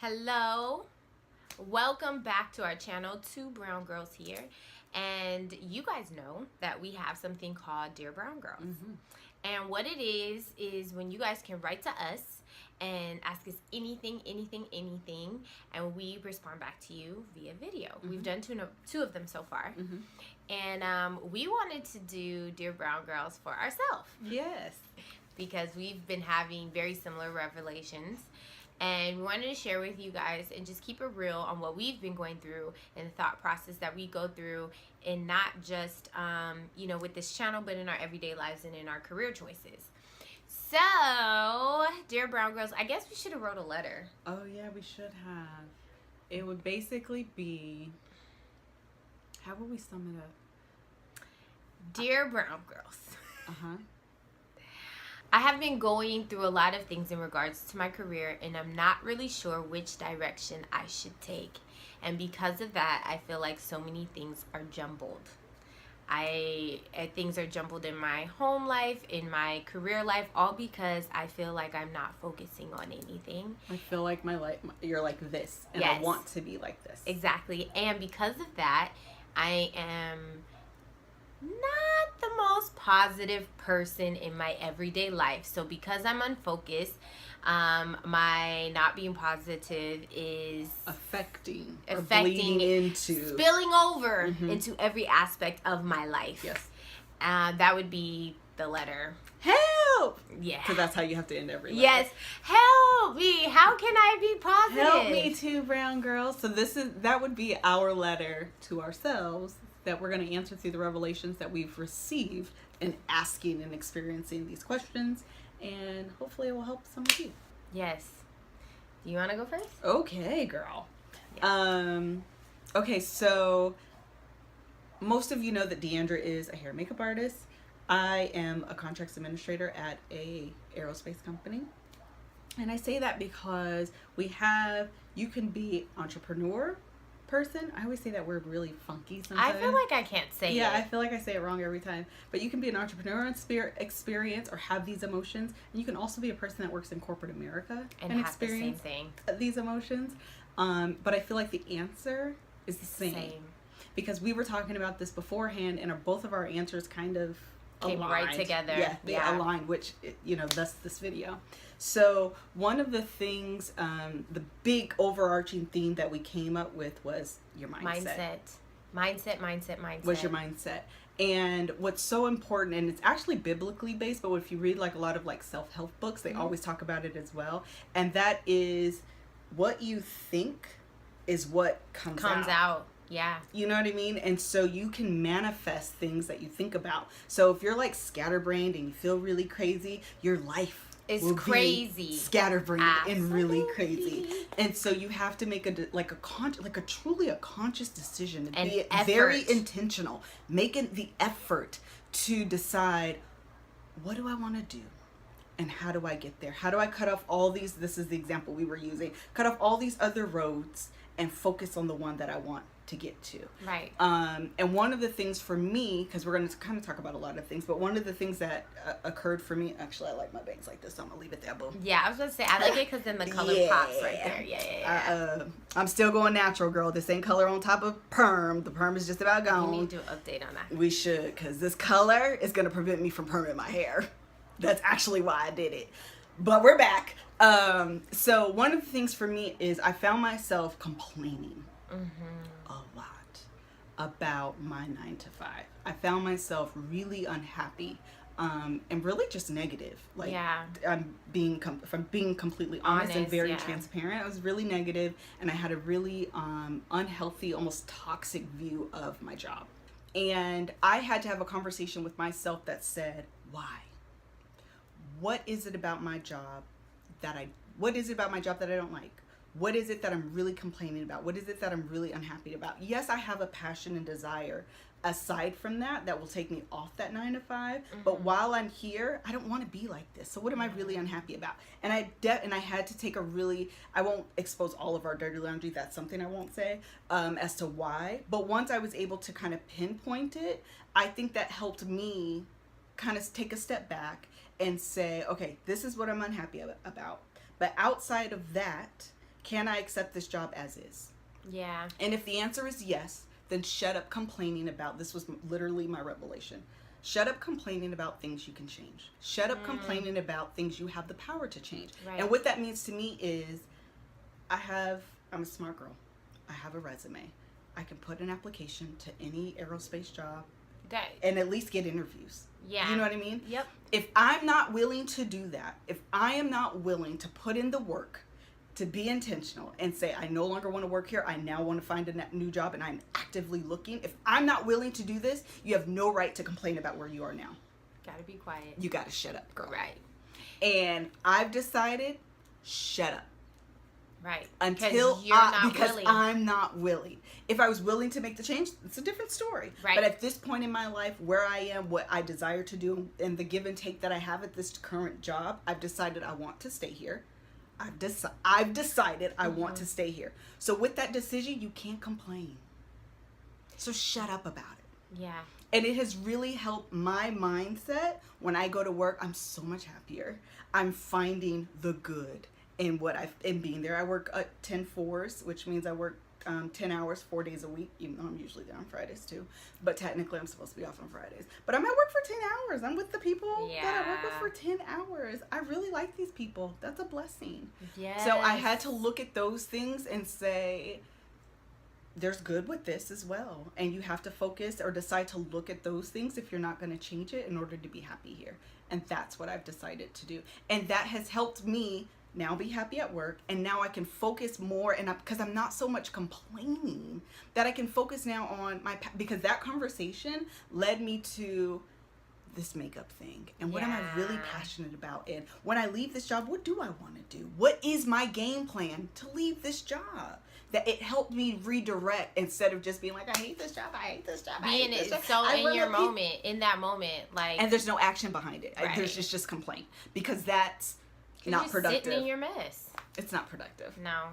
Hello, welcome back to our channel, Two Brown Girls here. And you guys know that we have something called Dear Brown Girls. And what it is when you guys can write to us and ask us anything, and we respond back to you via video. We've done two of them so far. And we wanted to do Dear Brown Girls for ourselves. Yes. Because we've been having very similar revelations. And we wanted to share with you guys and just keep it real on what we've been going through and the thought process that we go through, and not just, with this channel, but in our everyday lives and in our career choices. So, Dear Brown Girls, I guess we should have wrote a letter. Oh, yeah, we should have. It would basically be, how would we sum it up? Dear Brown Girls. Uh-huh. I have been going through a lot of things in regards to my career, and I'm not really sure which direction I should take. And because of that, I feel like so many things are jumbled. Things are jumbled in my home life, in my career life, all because I feel like I'm not focusing on anything. I feel like my life, you're like this, and Yes. I want to be like this. Exactly. And because of that, I am not the most positive person in my everyday life. So because I'm unfocused, my not being positive is affecting bleeding into, spilling over into every aspect of my life. Yes. That would be the letter. Help! Yeah. Because that's how you have to end every letter. Yes. Help me. How can I be positive? Help me, Two Brown Girls. So that would be our letter to ourselves that we're going to answer through the revelations that we've received in asking and experiencing these questions, and hopefully it will help some of you. Yes. Do you want to go first? Okay, girl. Yeah. Okay, so most of you know that Deandra is a hair and makeup artist. I am a contracts administrator at a aerospace company. And I say that because you can be entrepreneur person. I always say that word really funky sometimes. I feel like I can't say it. Yeah, I feel like I say it wrong every time. But you can be an entrepreneur in experience or have these emotions. And you can also be a person that works in corporate America and experience the same thing. These emotions. But I feel like the answer is the same. Because we were talking about this beforehand, and both of our answers kind of came aligned. right together. Yeah, they aligned, which, thus this video. So one of the things, the big overarching theme that we came up with was your mindset. Mindset. Was your mindset. And what's so important, and it's actually biblically based, but if you read like a lot of like self-help books, they always talk about it as well. And that is, what you think is what comes out. Yeah. You know what I mean? And so you can manifest things that you think about. So if you're like scatterbrained and you feel really crazy, your life is crazy, scatterbrained, and really crazy. And so you have to make a truly conscious decision, and be very intentional, making the effort to decide, what do I want to do? And how do I get there? How do I cut off all these, this is the example we were using, cut off all these other roads and focus on the one that I want to get to. Right. And one of the things for me, because we're going to kind of talk about a lot of things, but one of the things that occurred for me, actually I like my bangs like this, so I'm going to leave it there, boom. Yeah, I was going to say, I like it because then the color pops right there. Yeah. I'm still going natural, girl. This ain't color on top of perm. The perm is just about gone. We need to update on that. We should, because this color is going to prevent me from perming my hair. That's actually why I did it. But we're back. So one of the things for me is I found myself complaining a lot about my 9 to 5. I found myself really unhappy, and really just negative. Like, I'm being completely honest and very transparent. I was really negative, and I had a really unhealthy, almost toxic view of my job. And I had to have a conversation with myself that said, why? What is it about my job that I don't like? What is it that I'm really complaining about? What is it that I'm really unhappy about? Yes, I have a passion and desire aside from that will take me off that 9 to 5. But while I'm here, I don't want to be like this. So what am I really unhappy about? And I had to take I won't expose all of our dirty laundry. That's something I won't say as to why. But once I was able to kind of pinpoint it, I think that helped me kind of take a step back and say, okay, this is what I'm unhappy about. But outside of that, Can I accept this job as is? Yeah. And if the answer is yes, then shut up complaining about, this was literally my revelation. Shut up complaining about things you can change. Shut up complaining about things you have the power to change. Right. And what that means to me is I'm a smart girl. I have a resume. I can put an application to any aerospace job and at least get interviews. Yeah. You know what I mean? Yep. If I'm not willing to do that, if I am not willing to put in the work, to be intentional and say, I no longer want to work here, I now want to find a new job and I'm actively looking. If I'm not willing to do this, you have no right to complain about where you are now. Gotta be quiet. You gotta shut up, girl. Right. And I've decided, shut up. Right. Until because I'm not willing. If I was willing to make the change, it's a different story. Right. But at this point in my life, where I am, what I desire to do, and the give and take that I have at this current job, I've decided I want to stay here. I've decided I want to stay here. So with that decision, you can't complain. So shut up about it. Yeah. And it has really helped my mindset. When I go to work, I'm so much happier. I'm finding the good in in being there. I work 10-4s, which means I work 10 hours, 4 days a week, even though I'm usually there on Fridays too. But technically I'm supposed to be off on Fridays. But I'm at work for 10 hours. I'm with the people that I work with for 10 hours. I really like these people. That's a blessing. Yeah. So I had to look at those things and say, there's good with this as well. And you have to focus or decide to look at those things if you're not going to change it in order to be happy here. And that's what I've decided to do. And that has helped me now be happy at work, and now I can focus more, and because I'm not so much complaining, that I can focus now on because that conversation led me to this makeup thing, and what am I really passionate about, and when I leave this job, what do I want to do? What is my game plan to leave this job? That it helped me redirect instead of just being like, I hate this job, I hate this job, being so in your moment, in that moment, like, and there's no action behind it. Right. There's just complaint, because that's not you're productive. Sitting in your mess. It's not productive. No.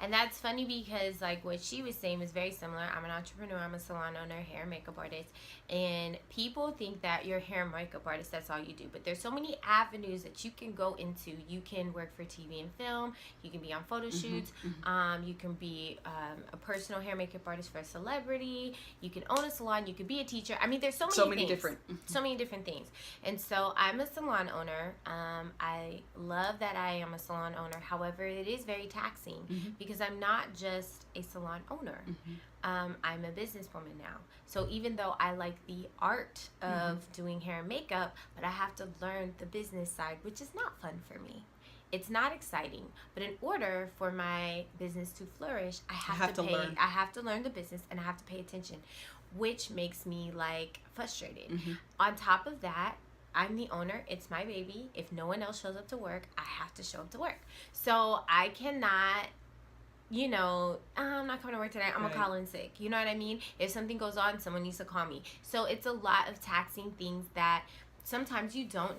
And that's funny because, like, what she was saying was very similar. I'm an entrepreneur. I'm a salon owner, hair and makeup artist. And people think that you're a hair and makeup artist, that's all you do. But there's so many avenues that you can go into. You can work for TV and film. You can be on photo shoots. You can be a personal hair makeup artist for a celebrity. You can own a salon. You could be a teacher. I mean, there's so many things. So many different things. And so I'm a salon owner. I love that I am a salon owner. However, it is very taxing because I'm not just a salon owner. I'm a businesswoman now. So even though I like the art of doing hair and makeup, but I have to learn the business side, which is not fun for me. It's not exciting. But in order for my business to flourish, I have to learn the business, and I have to pay attention, which makes me like frustrated. On top of that, I'm the owner. It's my baby. If no one else shows up to work, I have to show up to work. So I cannot, I'm not coming to work today. I'm going to call in sick. You know what I mean? If something goes on, someone needs to call me. So it's a lot of taxing things that sometimes you don't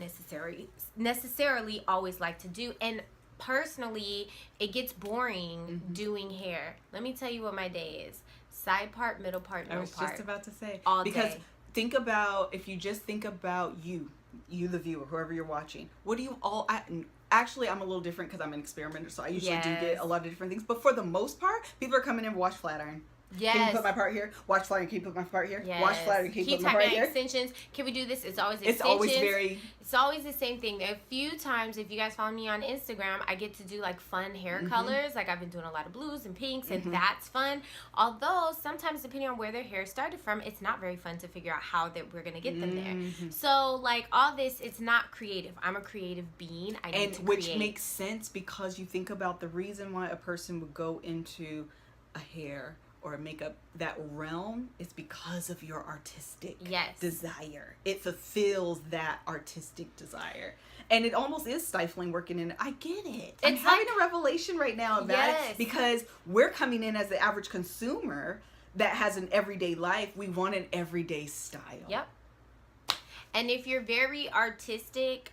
necessarily always like to do. And personally, it gets boring doing hair. Let me tell you what my day is. Side part, middle part, no part. I was just about to say. All because day. If you just think about you the viewer, whoever you're watching, what do you all... Actually, I'm a little different because I'm an experimenter, so I usually do get a lot of different things. But for the most part, people are coming in, watch flat iron. Yes. Can you put my part here? Watch flat iron. Can you put my part here? Yes. Watch flat iron. Can you put my part here? Extensions. Can we do this? It's always extensions. It's always the same thing. A few times, if you guys follow me on Instagram, I get to do like fun hair colors. Like I've been doing a lot of blues and pinks, and that's fun. Although sometimes, depending on where their hair started from, it's not very fun to figure out how that we're gonna get them there. So like all this, it's not creative. I'm a creative being. I need to which create. Makes sense because you think about the reason why a person would go into a hair or makeup, that realm, is because of your artistic desire. It fulfills that artistic desire. And it almost is stifling working in it. I get it. I'm having a revelation right now about it because we're coming in as the average consumer that has an everyday life. We want an everyday style. Yep. And if you're very artistic,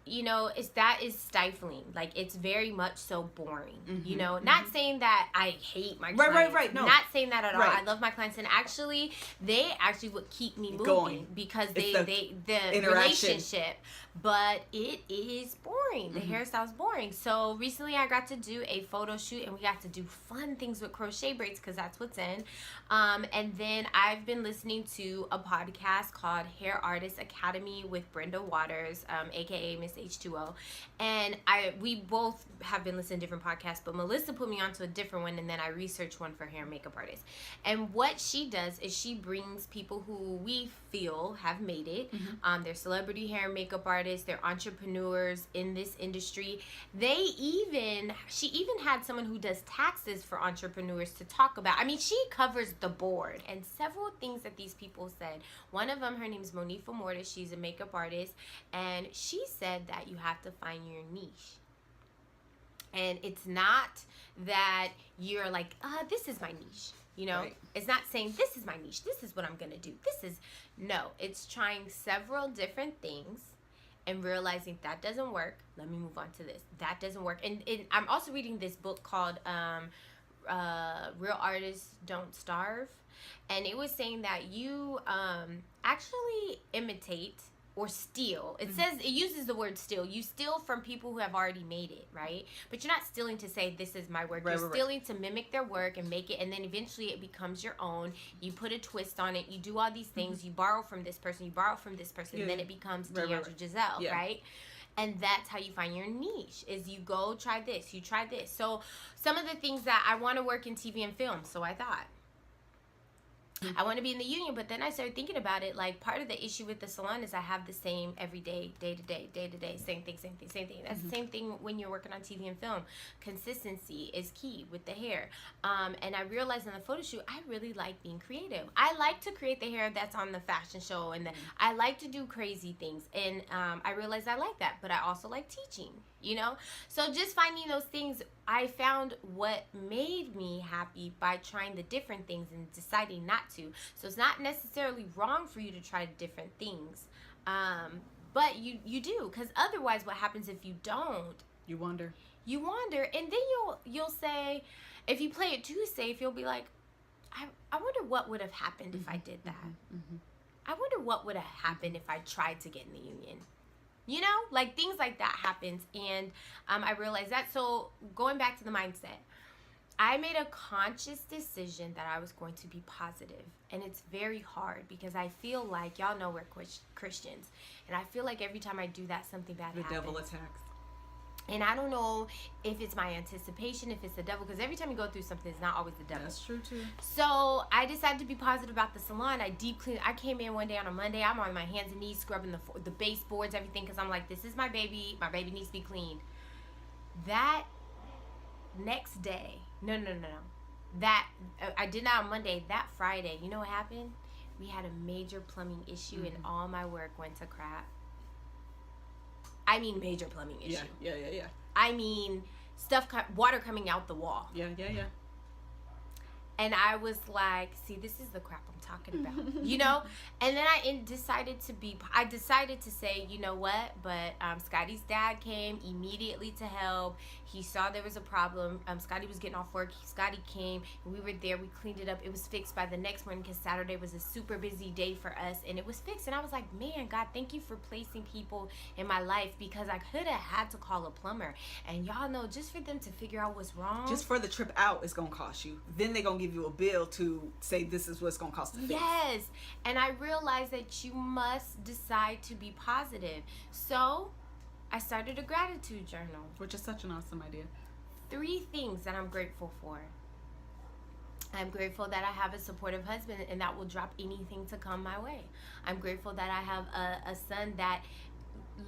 you know, that is stifling. Like, it's very much so boring, you know. Mm-hmm. Not saying that I hate my clients. Right. No. Not saying that at all. Right. I love my clients, and actually, they actually would keep me moving going because the the relationship. But it is boring. The hairstyle is boring. So recently, I got to do a photo shoot, and we got to do fun things with crochet braids because that's what's in. And then I've been listening to a podcast called Hair Artist Academy with Brenda Waters, aka Miss H2O, and we both have been listening to different podcasts, but Melissa put me onto a different one, and then I researched one for hair and makeup artists. And what she does is she brings people who we feel have made it. They're celebrity hair and makeup artists. They're entrepreneurs in this industry. She even had someone who does taxes for entrepreneurs to talk about. I mean, she covers the board. And several things that these people said. One of them, her name is Monifa Mortis. She's a makeup artist, and she said that you have to find your niche. And it's not that you're like, this is my niche. You know, right. It's not saying this is my niche. This is what I'm going to do. No, it's trying several different things and realizing that doesn't work. Let me move on to this. That doesn't work. And I'm also reading this book called Real Artists Don't Starve. And it was saying that you actually imitate or steal. It says, it uses the word steal. You steal from people who have already made it, right? But you're not stealing to say, this is my work. You're stealing to mimic their work and make it, and then eventually it becomes your own. You put a twist on it. You do all these things. You borrow from this person. You borrow from this person. And then it becomes D'Andra Giselle, right? And that's how you find your niche, is you go try this. You try this. So some of the things that I want to work in TV and film, so I thought. I want to be in the union, but then I started thinking about it. Like, part of the issue with the salon is I have the same every day, day to day, same thing. That's the same thing when you're working on TV and film. Consistency is key with the hair. And I realized in the photo shoot, I really like being creative. I like to create the hair that's on the fashion show, and I like to do crazy things. And I realized I like that, but I also like teaching, you know? So just finding those things, I found what made me happy by trying the different things and deciding not to. So it's not necessarily wrong for you to try different things, but you do, because otherwise what happens if you don't? You wonder, and then you'll say, if you play it too safe, you'll be like, I wonder what would have happened if I did that. I wonder what would have happened if I tried to get in the union. You know, like things like that happens. And I realized that. So going back to the mindset, I made a conscious decision that I was going to be positive. And it's very hard because I feel like, y'all know we're Christians. And I feel like every time I do that, something bad happens. The devil attacks. And I don't know if it's my anticipation, if it's the devil, because every time you go through something, it's not always the devil. That's true too. So I decided to be positive about the salon. I deep cleaned. I came in one day on a Monday. I'm on my hands and knees scrubbing the baseboards, everything, because I'm like, this is my baby. My baby needs to be cleaned. That next day, no. That I did that on Monday. That Friday, you know what happened? We had a major plumbing issue, and all my work went to crap. I mean, major plumbing issue. Yeah. I mean, water coming out the wall. Yeah. And I was like, see, this is the crap I'm talking about, you know? And then I decided to say, you know what? But Scotty's dad came immediately to help. He saw there was a problem. Scotty was getting off work. Scotty came, and we were there. We cleaned it up. It was fixed by the next morning because Saturday was a super busy day for us, and it was fixed. And I was like, man, God, thank you for placing people in my life, because I could have had to call a plumber. And y'all know, just for them to figure out what's wrong. Just for the trip out, it's going to cost you. Then they're going to give you a bill to say this is what's going to cost to fix. Yes. And I realized that you must decide to be positive. So I started a gratitude journal. Which is such an awesome idea. 3 things that I'm grateful for. I'm grateful that I have a supportive husband and that will drop anything to come my way. I'm grateful that I have a son that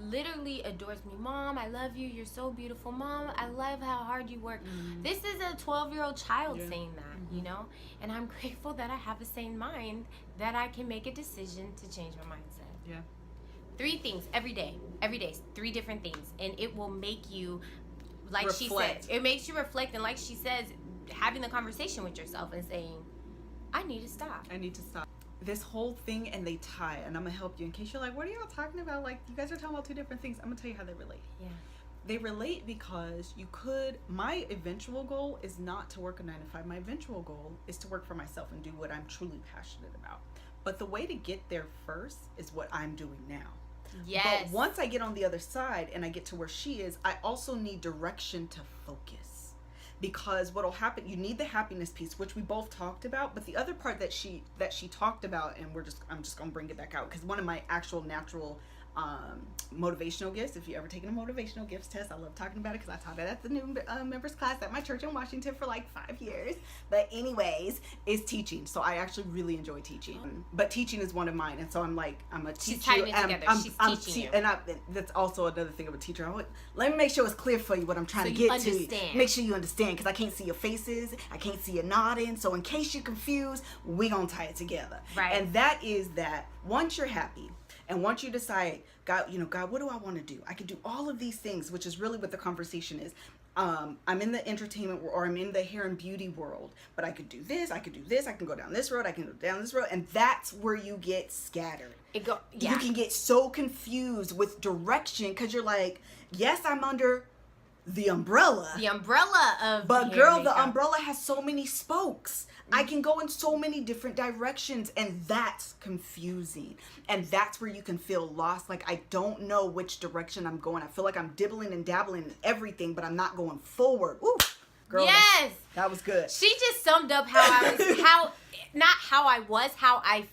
literally adores me. Mom, I love you. You're so beautiful. Mom, I love how hard you work. This is a 12-year-old child saying that, you know? And I'm grateful that I have a sane mind, that I can make a decision to change my mindset. Yeah. 3 things every day, 3 different things. And it will make you, like reflect. She said, it makes you reflect. And like she says, having the conversation with yourself and saying, I need to stop. this whole thing, and they tie, and I'm gonna help you in case you're like, what are y'all talking about? Like, you guys are talking about two different things. I'm gonna tell you how they relate. Yeah. They relate because my eventual goal is not to work a 9 to 5. My eventual goal is to work for myself and do what I'm truly passionate about. But the way to get there first is what I'm doing now. Yes. But once I get on the other side and I get to where she is, I also need direction to focus. Because what'll happen, you need the happiness piece, which we both talked about, but the other part that she talked about, and I'm just gonna bring it back out, because one of my actual natural motivational gifts, if you ever taken a motivational gifts test, I love talking about it because I taught it at the new members class at my church in Washington for like 5 years. But anyways, is teaching. So I actually really enjoy teaching. But teaching is one of mine, and so I'm a teacher. She's tying it together. She's teaching you. And that's also another thing of a teacher. Let me make sure it's clear for you what I'm trying to get to. Make sure you understand, because I can't see your faces, I can't see you nodding. So in case you're confused, we gonna tie it together. Right. And that is that once you're happy, and once you decide, God, what do I want to do? I can do all of these things, which is really what the conversation is. I'm in the entertainment or I'm in the hair and beauty world, but I could do this, I can go down this road, I can go down this road, and that's where you get scattered. You can get so confused with direction because you're like, yes, I'm under the umbrella. But girl, the umbrella has so many spokes. I can go in so many different directions, and that's confusing. And that's where you can feel lost. Like, I don't know which direction I'm going. I feel like I'm dibbling and dabbling in everything, but I'm not going forward. Ooh, girl. Yes. That was good. She just summed up how I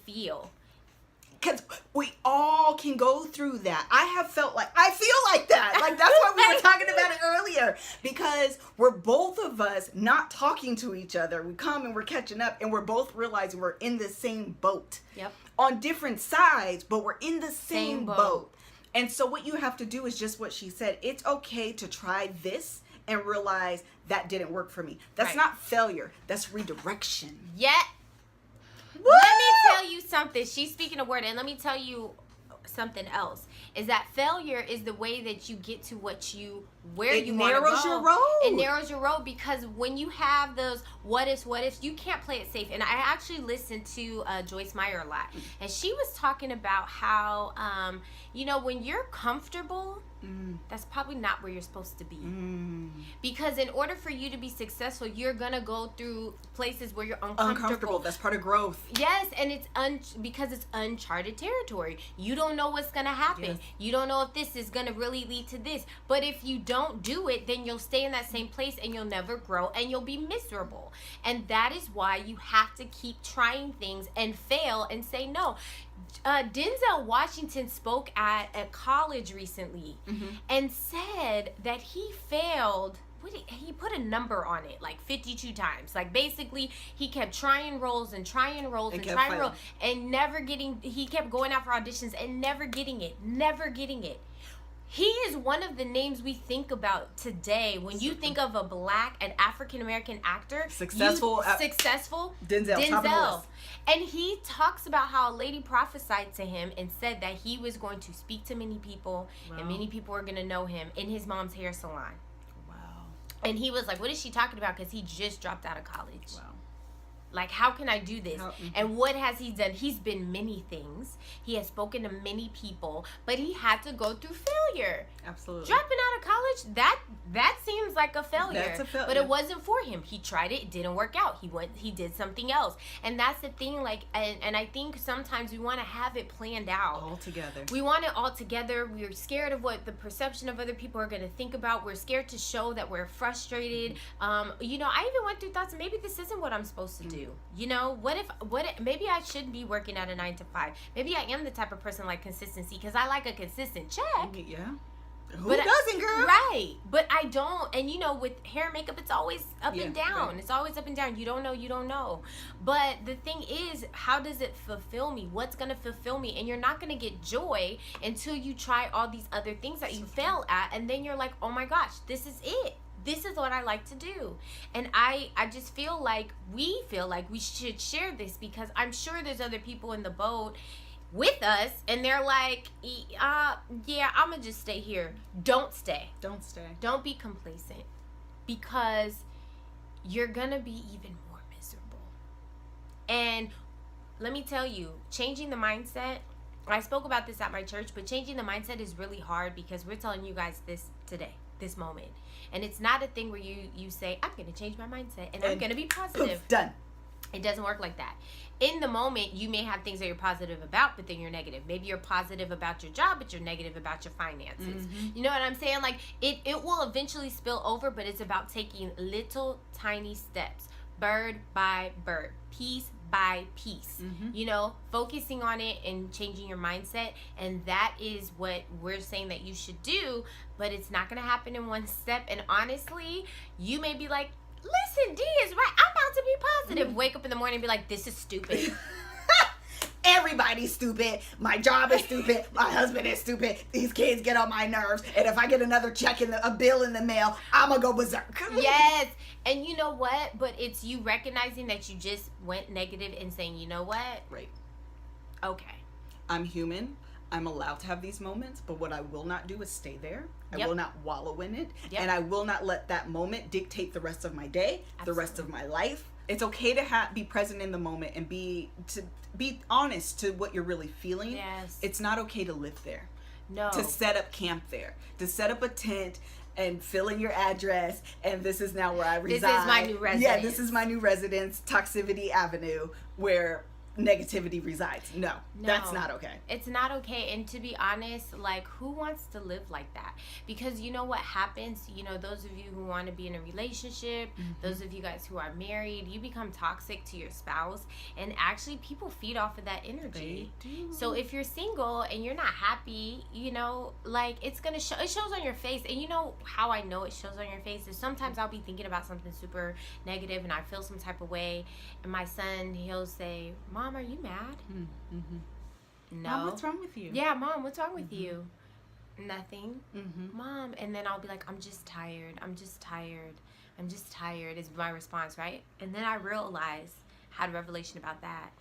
feel. Because we all can go through that. I feel like that. Like, that's why we were talking about it earlier. Because we're both of us not talking to each other. We come and we're catching up, and we're both realizing we're in the same boat. Yep. On different sides, but we're in the same boat. And so what you have to do is just what she said. It's okay to try this and realize that didn't work for me. That's not failure. That's redirection. Yeah. Woo! Let me tell you something. She's speaking a word, and let me tell you something else. Is that failure is the way that you get to where you want to go. It narrows your road. It narrows your road, because when you have those what ifs, you can't play it safe. And I actually listened to Joyce Meyer a lot, and she was talking about how when you're comfortable, that's probably not where you're supposed to be. Because in order for you to be successful, you're gonna go through places where you're uncomfortable. That's part of growth. Yes, and it's because it's uncharted territory. You don't know what's gonna happen. Yes. You don't know if this is gonna really lead to this. But if you don't do it, then you'll stay in that same place and you'll never grow and you'll be miserable. And that is why you have to keep trying things and fail and say no. Denzel Washington spoke at a college recently and said that he failed. He put a number on it, like 52 times. Like, basically, he kept trying roles and never getting. He kept going out for auditions and never getting it. He is one of the names we think about today when you think of a black and African American actor. Successful. Denzel. And he talks about how a lady prophesied to him and said that he was going to speak to many people, and many people were going to know him in his mom's hair salon. Wow. And he was like, what is she talking about? Because he just dropped out of college. Wow. Like, how can I do this? And what has he done? He's been many things. He has spoken to many people, but he had to go through failure. Absolutely. Dropping out of college, that seems like a failure. That's a failure. But it wasn't for him. He tried it. It didn't work out. He did something else. And that's the thing, like, and I think sometimes we want to have it planned out. All together. We want it all together. We're scared of what the perception of other people are going to think about. We're scared to show that we're frustrated. I even went through thoughts, maybe this isn't what I'm supposed to do. What if maybe I should be working at a 9 to 5. Maybe I am the type of person like consistency, because I like a consistent check. Yeah. Who doesn't, girl? Right. But I don't. And with hair and makeup, it's always up and down. Right. It's always up and down. You don't know. But the thing is, how does it fulfill me? What's going to fulfill me? And you're not going to get joy until you try all these other things that you fail at. And then you're like, oh my gosh, this is it. This is what I like to do. And I just feel like we should share this, because I'm sure there's other people in the boat with us, and they're like, I'm gonna just stay here. Don't stay. Don't be complacent, because you're gonna be even more miserable. And let me tell you, changing the mindset, I spoke about this at my church, but changing the mindset is really hard because we're telling you guys this today, this moment. And it's not a thing where you say, I'm going to change my mindset and I'm going to be positive. Poof, done. It doesn't work like that. In the moment, you may have things that you're positive about, but then you're negative. Maybe you're positive about your job, but you're negative about your finances. You know what I'm saying? Like, it will eventually spill over, but it's about taking little tiny steps, bird by bird, piece by piece, you know, focusing on it and changing your mindset. And that is what we're saying that you should do, but it's not going to happen in one step. And honestly, you may be like, listen, D is right. I'm about to be positive. Wake up in the morning and be like, this is stupid. Everybody's stupid. My job is stupid. My husband is stupid. These kids get on my nerves. And if I get another check a bill in the mail, I'm going to go berserk. Yes. And you know what? But it's you recognizing that you just went negative and saying, you know what? Right. Okay. I'm human. I'm allowed to have these moments, but what I will not do is stay there. I will not wallow in it. And I will not let that moment dictate the rest of my day, the rest of my life. It's okay to be present in the moment and be honest to what you're really feeling. Yes. It's not okay to live there. No. To set up camp there. To set up a tent and fill in your address, and this is now where I reside. This is my new residence. Yeah, this is my new residence, Toxicity Avenue, where negativity resides. No, that's not okay. It's not okay. And to be honest, like, who wants to live like that? Because you know what happens, you know, those of you who want to be in a relationship, those of you guys who are married, you become toxic to your spouse, and actually people feed off of that energy. They do. So if you're single and you're not happy, you know, like, it's gonna show. It shows on your face. And you know how I know it shows on your face is sometimes I'll be thinking about something super negative and I feel some type of way, and my son, he'll say, Mom, are you mad? No. Mom, what's wrong with you? Yeah, Mom, what's wrong with you? Nothing. Mm-hmm. Mom. And then I'll be like, I'm just tired. I'm just tired. I'm just tired is my response, right? And then I realized, had a revelation about that.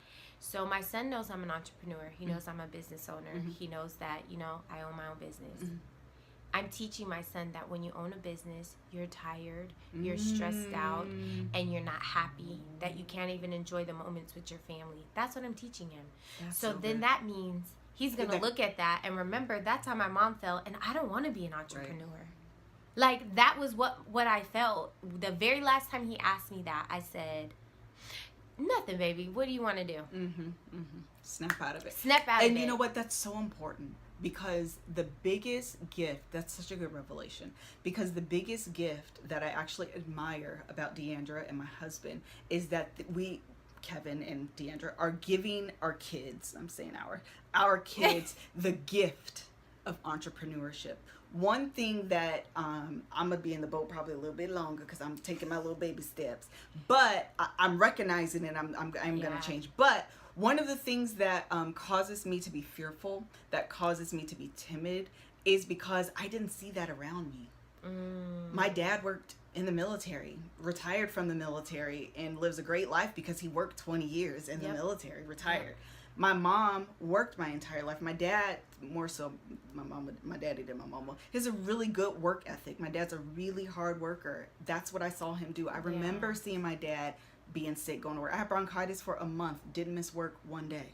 So my son knows I'm an entrepreneur. He knows I'm a business owner. He knows that, you know, I own my own business. I'm teaching my son that when you own a business, you're tired, you're stressed out, and you're not happy, that you can't even enjoy the moments with your family. That's what I'm teaching him. So then that means he's going to look at that and remember that's how my mom felt, and I don't want to be an entrepreneur. Right. Like, that was what I felt. The very last time he asked me that, I said, nothing, baby. What do you want to do? Snap out of it. Snap out of it. And you know what? That's so important. Because the biggest gift, that's such a good revelation, because the biggest gift that I actually admire about Deandra and my husband is that we, Kevin and Deandra, are giving our kids, I'm saying our kids, the gift of entrepreneurship. One thing that I'm going to be in the boat probably a little bit longer because I'm taking my little baby steps, but I'm recognizing it. I'm going to change. But one of the things that causes me to be fearful, that causes me to be timid, is because I didn't see that around me. My dad worked in the military, retired from the military, and lives a great life because he worked 20 years in the military, retired. My mom worked my entire life. My dad, more so my daddy than my mama, he has a really good work ethic. My dad's a really hard worker. That's what I saw him do. I remember seeing my dad being sick, going to work. I had bronchitis for a month, didn't miss work one day.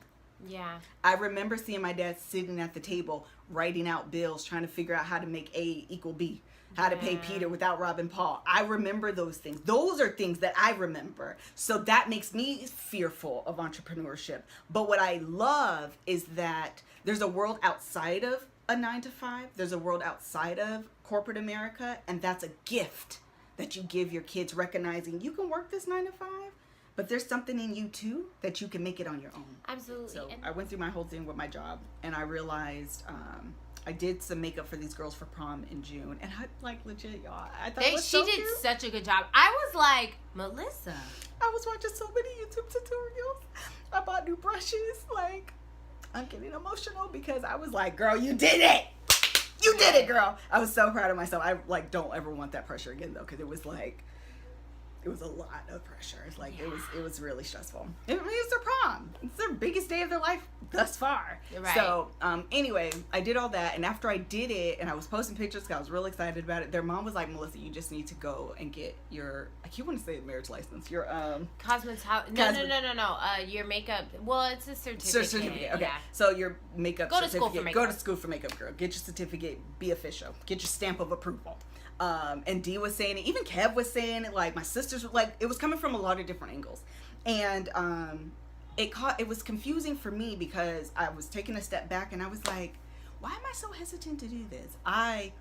Yeah. I remember seeing my dad sitting at the table, writing out bills, trying to figure out how to make A equal B, how to pay Peter without robbing Paul. I remember those things. Those are things that I remember. So that makes me fearful of entrepreneurship. But what I love is that there's a world outside of a 9-to-5. There's a world outside of corporate America, and that's a gift that you give your kids, recognizing you can work this 9-to-5, but there's something in you too that you can make it on your own. Absolutely. So I went through my whole thing with my job, and I realized I did some makeup for these girls for prom in June, and I, like, legit, y'all, I thought it was so she did cute. Such a good job. I was like, Melissa. I was watching so many YouTube tutorials. I bought new brushes. Like, I'm getting emotional because I was like, girl, you did it. You did it, girl. I was so proud of myself. I, like, don't ever want that pressure again, though, because it was like, it was a lot of pressure. It's like it was really stressful. I mean, it's their prom. It's their biggest day of their life thus far. Right. So anyway, I did all that, and after I did it, and I was posting pictures, 'cause I was really excited about it. Their mom was like, "Melissa, you just need to go and get your, I keep wanting to say marriage license. Your No. Your makeup. Well, it's a certificate. Okay. Yeah. So your makeup Go to certificate. school for makeup. Go to school for makeup, girl. Get your certificate. Be official. Get your stamp of approval. And Dee was saying it. Even Kev was saying it. Like my sisters were like, it was coming from a lot of different angles, and it was confusing for me because I was taking a step back and I was like, why am I so hesitant to do this? I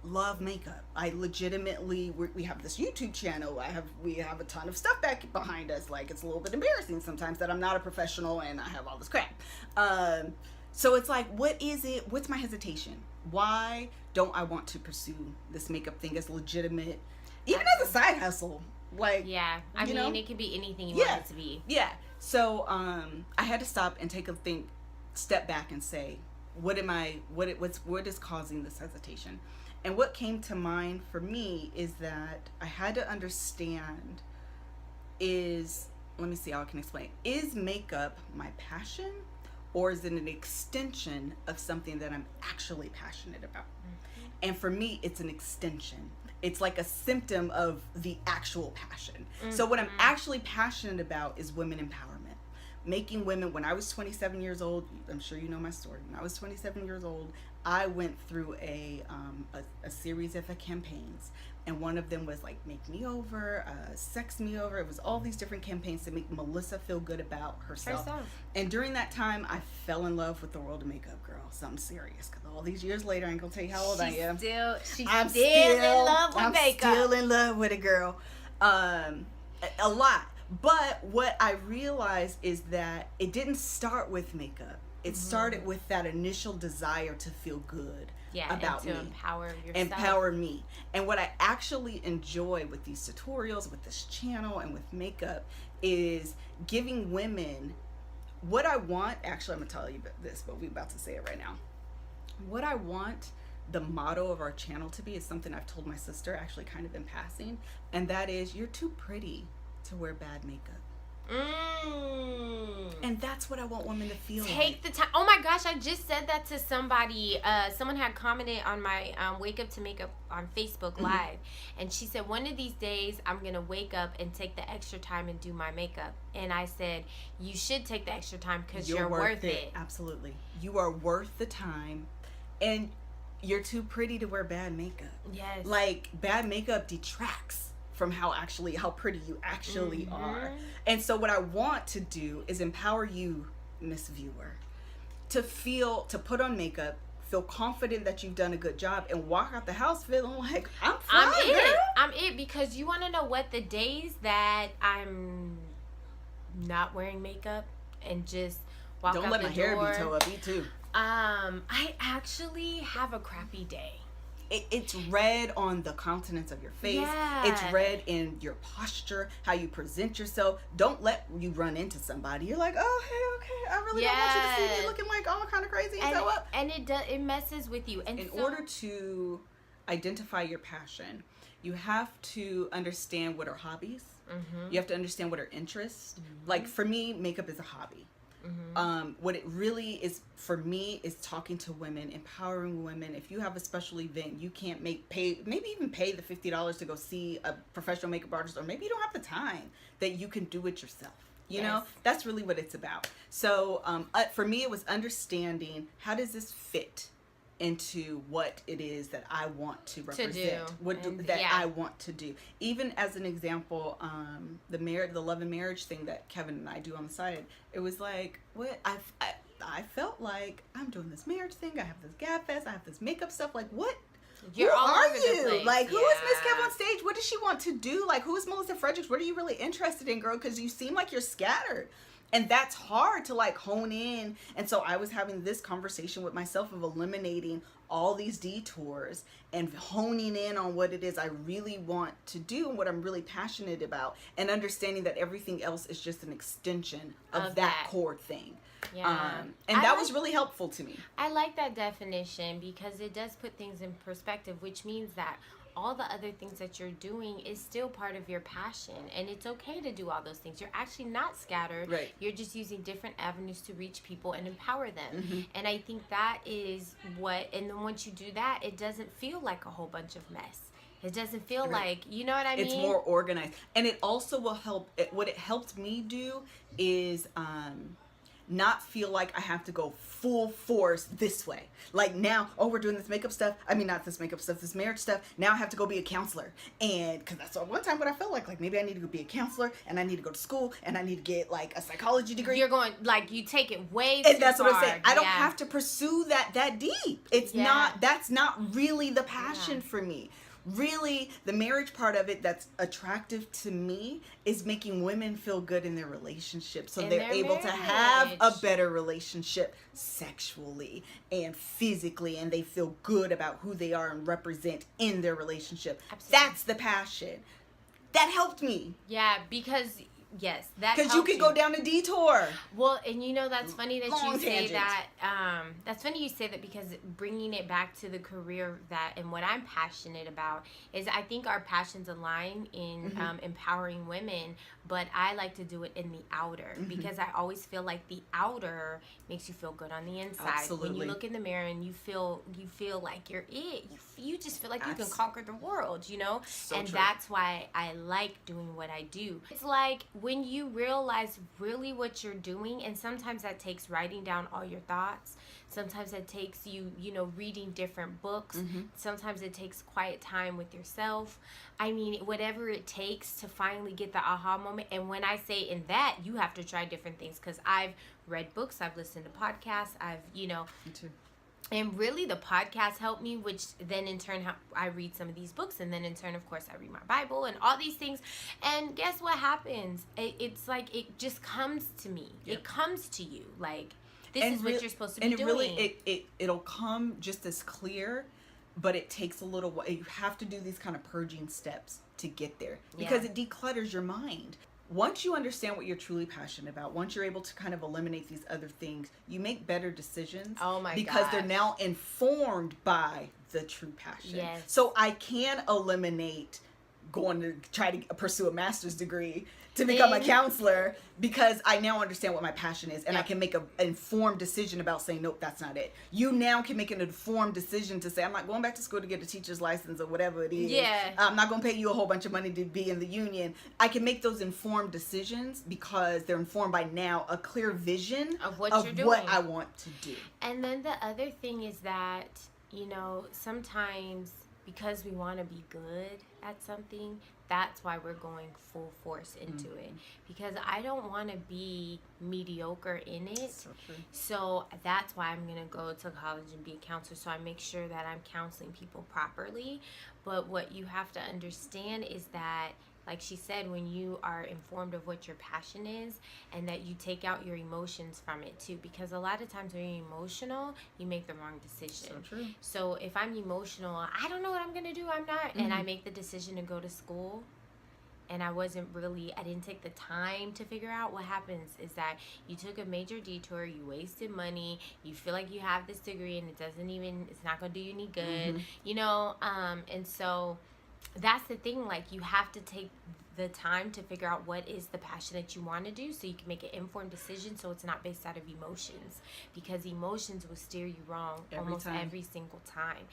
love makeup. I legitimately, we have this YouTube channel. We have a ton of stuff back behind us. Like, it's a little bit embarrassing sometimes that I'm not a professional and I have all this crap. So it's like, what is it? What's my hesitation? Why don't I want to pursue this makeup thing as legitimate, even as a side hustle? Like, yeah, I mean, know? it could be anything you want it to be. Yeah. So I had to stop and take a step back and say, what is causing this hesitation? And what came to mind for me is that I had to understand let me see how I can explain. Is makeup my passion, or is it an extension of something that I'm actually passionate about? Mm-hmm. And for me, it's an extension. It's like a symptom of the actual passion. Mm-hmm. So what I'm actually passionate about is women empowerment. Making women, when I was 27 years old, I'm sure you know my story. When I was 27 years old, I went through a series of campaigns, and one of them was like Make Me Over, Sex Me Over. It was all these different campaigns to make Melissa feel good about herself. And during that time, I fell in love with the world of makeup, girl. Something serious, because all these years later, I ain't gonna tell you how old I am. I'm still in love with makeup. I'm still in love with a girl. A lot. But what I realized is that it didn't start with makeup. It started with that initial desire to feel good about me. Empower yourself. Empower me. And what I actually enjoy with these tutorials, with this channel, and with makeup is giving women what I want. Actually, I'm going to tell you this, but we're about to say it right now. What I want the motto of our channel to be is something I've told my sister, actually kind of in passing, and that is, you're too pretty to wear bad makeup. And that's what I want women to feel. Take the time. Oh my gosh, I just said that to somebody. Someone had commented on my Wake Up to Makeup on Facebook Live, and she said, one of these days I'm gonna wake up and take the extra time and do my makeup. And I said, you should take the extra time because you're worth it. Absolutely, you are worth the time, and you're too pretty to wear bad makeup. Yes, like bad makeup detracts from how pretty you actually are. And so what I want to do is empower you, Miss Viewer, to put on makeup, feel confident that you've done a good job, and walk out the house feeling like, I'm it, because you want to know what? The days that I'm not wearing makeup and just walk out the door. Don't let my hair be toe up, me too. I actually have a crappy day. It's red on the countenance of your face. Yeah. It's red in your posture, how you present yourself. Don't let you run into somebody. You're like, oh, hey, okay, I really don't want you to see me looking like all kind of crazy and so up. And it messes with you. And in order to identify your passion, you have to understand what are hobbies. You have to understand what are interests. Like for me, makeup is a hobby. What it really is for me is talking to women, empowering women. If you have a special event, you can't pay the $50 to go see a professional makeup artist, or maybe you don't have the time, that you can do it yourself. You know, that's really what it's about. So for me, it was understanding, how does this fit into what it is that I want to represent, I want to do. Even as an example, the love and marriage thing that Kevin and I do on the side, it was like, what I felt like I'm doing this marriage thing. I have this Gab Fest. I have this makeup stuff. Like, what? Who are you? Like, who is Miss Kev on stage? What does she want to do? Like, who is Melissa Fredericks? What are you really interested in, girl? Because you seem like you're scattered. And that's hard to like hone in. And so I was having this conversation with myself of eliminating all these detours and honing in on what it is I really want to do and what I'm really passionate about, and understanding that everything else is just an extension of that core thing. And that was really helpful to me. I like that definition because it does put things in perspective, which means that all the other things that you're doing is still part of your passion, and it's okay to do all those things. You're actually not scattered. Right. You're just using different avenues to reach people and empower them. And I think that is what, and then once you do that, it doesn't feel like a whole bunch of mess. It doesn't feel like, you know what I mean? It's more organized. And it also will help, what it helped me do is not feel like I have to go full force this way. Like now, we're doing this makeup stuff. I mean, not this makeup stuff, this marriage stuff. Now I have to go be a counselor. And because that's one time what I felt like maybe I need to go be a counselor, and I need to go to school, and I need to get like a psychology degree. You're going, like, you take it way too and that's far. what I'm saying. I don't have to pursue that deep. It's not, that's not really the passion for me. Really, the marriage part of it that's attractive to me is making women feel good in their relationship, so they're able to have a better relationship sexually and physically, and they feel good about who they are and represent in their relationship. Absolutely. That's the passion. That helped me. Yeah, because yes, that because you could go down a detour. Well, and you know, that's funny that Long you say tangent. that. That's funny you say that, because bringing it back to the career that and what I'm passionate about is, I think our passions align in empowering women, but I like to do it in the outer, because I always feel like the outer makes you feel good on the inside. Absolutely. When you look in the mirror and you feel like you're it, you just feel like you can conquer the world, you know? So and true. that's why I like doing what I do. It's like when you realize really what you're doing, and sometimes that takes writing down all your thoughts. Sometimes it takes you, reading different books. Sometimes it takes quiet time with yourself. I mean, whatever it takes to finally get the aha moment. And when I say in that, you have to try different things, because I've read books, I've listened to podcasts, Me too. and really the podcast helped me, which then in turn I read some of these books, and then in turn, of course, I read my Bible and all these things. And guess what happens? It's like it just comes to me. Yep. It comes to you. Like, this is what you're supposed to be doing. And really, it'll come just as clear, but it takes a little while. You have to do these kind of purging steps to get there, because it declutters your mind. Once you understand what you're truly passionate about, once you're able to kind of eliminate these other things, you make better decisions. Oh my because they're now informed by the true passion. Yes. So I can eliminate going to try to pursue a master's degree to become a counselor, because I now understand what my passion is, and I can make an informed decision about saying, nope, that's not it. You now can make an informed decision to say, I'm not going back to school to get a teacher's license or whatever it is. Yeah. I'm not going to pay you a whole bunch of money to be in the union. I can make those informed decisions because they're informed by now a clear vision of what you're doing, what I want to do. And then the other thing is that, sometimes because we want to be good at something, that's why we're going full force into it, because I don't want to be mediocre in it. So that's why I'm going to go to college and be a counselor, so I make sure that I'm counseling people properly. But what you have to understand is that, like she said, when you are informed of what your passion is, and that you take out your emotions from it too, because a lot of times when you're emotional, you make the wrong decision. So true. So if I'm emotional, I don't know what I'm going to do, I'm not, and I make the decision to go to school, and I didn't take the time to figure out, what happens is that you took a major detour, you wasted money, you feel like you have this degree and it's not going to do you any good, and so that's the thing, like, you have to take the time to figure out what is the passion that you want to do, so you can make an informed decision, so it's not based out of emotions, because emotions will steer you wrong every single time.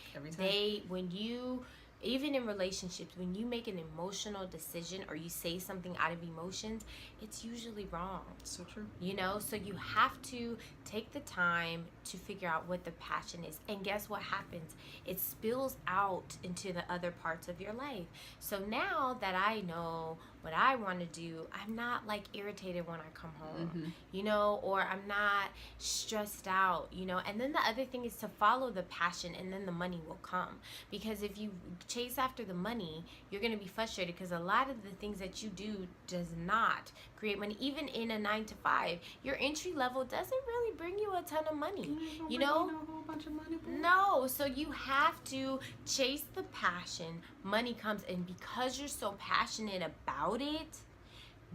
Even in relationships, when you make an emotional decision or you say something out of emotions, it's usually wrong. So true. So you have to take the time to figure out what the passion is. And guess what happens? It spills out into the other parts of your life. So now that I know what I want to do, I'm not like irritated when I come home, or I'm not stressed out, And then the other thing is to follow the passion, and then the money will come. Because if you chase after the money, you're going to be frustrated, because a lot of the things that you do does not create money. Even in a 9-to-5, your entry level doesn't really bring you a ton of money, A whole bunch of money, boy. No, so you have to chase the passion. Money comes, and because you're so passionate about it,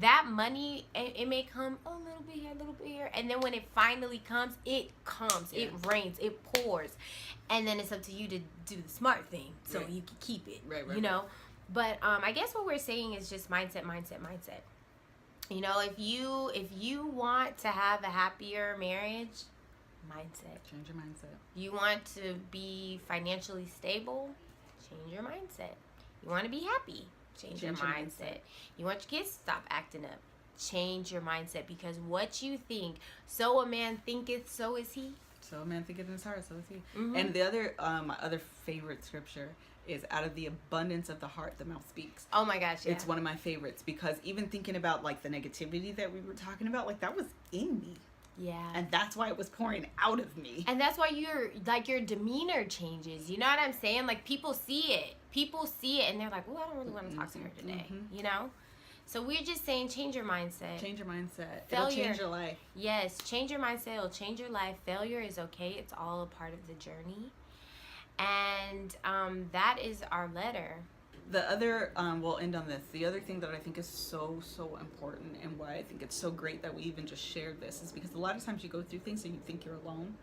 that money, it may come a little bit here, a little bit here, and then when it finally comes, it rains, it pours, and then it's up to you to do the smart thing so you can keep it, you know. But I guess what we're saying is just mindset. You know, if you want to have a happier marriage, mindset. Change your mindset. You want to be financially stable, change your mindset. You want to be happy, change your mindset. You want your kids to stop acting up, change your mindset. Because what you think, so a man thinketh, so is he. So a man thinketh in his heart, so is he. Mm-hmm. And the other, my other favorite scripture is out of the abundance of the heart, the mouth speaks. Oh my gosh, yeah. It's one of my favorites because even thinking about like the negativity that we were talking about, like that was in me. Yeah. And that's why it was pouring out of me. And that's why your demeanor changes. You know what I'm saying? Like people see it. And they're like, oh, I don't really want to talk to her today. You know? So we're just saying change your mindset. Change your mindset. Failure. It'll change your life. Yes, change your mindset. It'll change your life. Failure is okay. It's all a part of the journey. And that is our letter. The other, we'll end on this. The other thing that I think is so important and why I think it's so great that we even just shared this is because a lot of times you go through things and you think you're alone.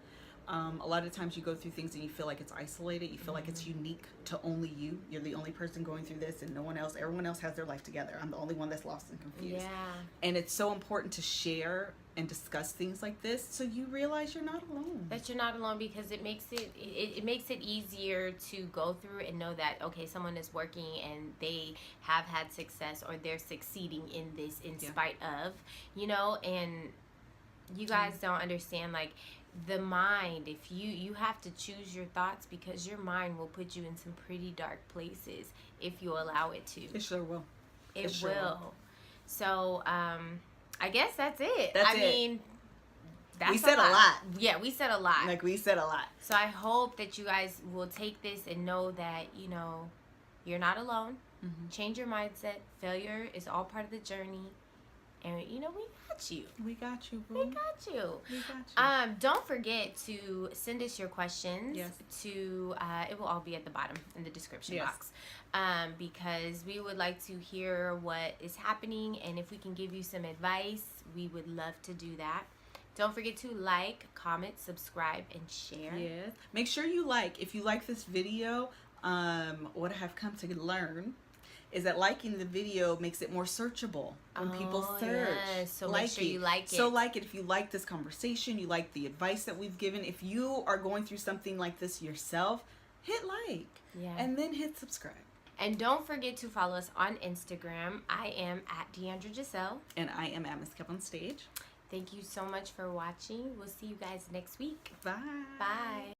A lot of times you go through things and you feel like it's isolated. You feel like it's unique to only you. You're the only person going through this and no one else. Everyone else has their life together. I'm the only one that's lost and confused. Yeah. And it's so important to share and discuss things like this so you realize you're not alone. That you're not alone because it makes it easier to go through and know that, okay, someone is working and they have had success or they're succeeding in this in spite of, you know, and you guys don't understand, like, the mind, if you have to choose your thoughts because your mind will put you in some pretty dark places if you allow it to. It sure will. It will. So, I guess that's it. I mean, that's we said a lot. Yeah, we said a lot. Like, we said a lot. So I hope that you guys will take this and know that, you know, you're not alone. Change your mindset. Failure is all part of the journey. And, you know, we got you. We got you, boo. We got you. We got you. Don't forget to send us your questions. Yes. To it will all be at the bottom in the description box. Because we would like to hear what is happening, and if we can give you some advice, we would love to do that. Don't forget to like, comment, subscribe, and share. Yes. Make sure you like. If you like this video, what I have come to learn is that liking the video makes it more searchable when people search. Yes. So make sure you like it. So like it if you like this conversation, you like the advice that we've given. If you are going through something like this yourself, hit like. Yeah. And then hit subscribe. And don't forget to follow us on Instagram. I am at Deandra Giselle. And I am at Miss Cup on Stage. Thank you so much for watching. We'll see you guys next week. Bye. Bye.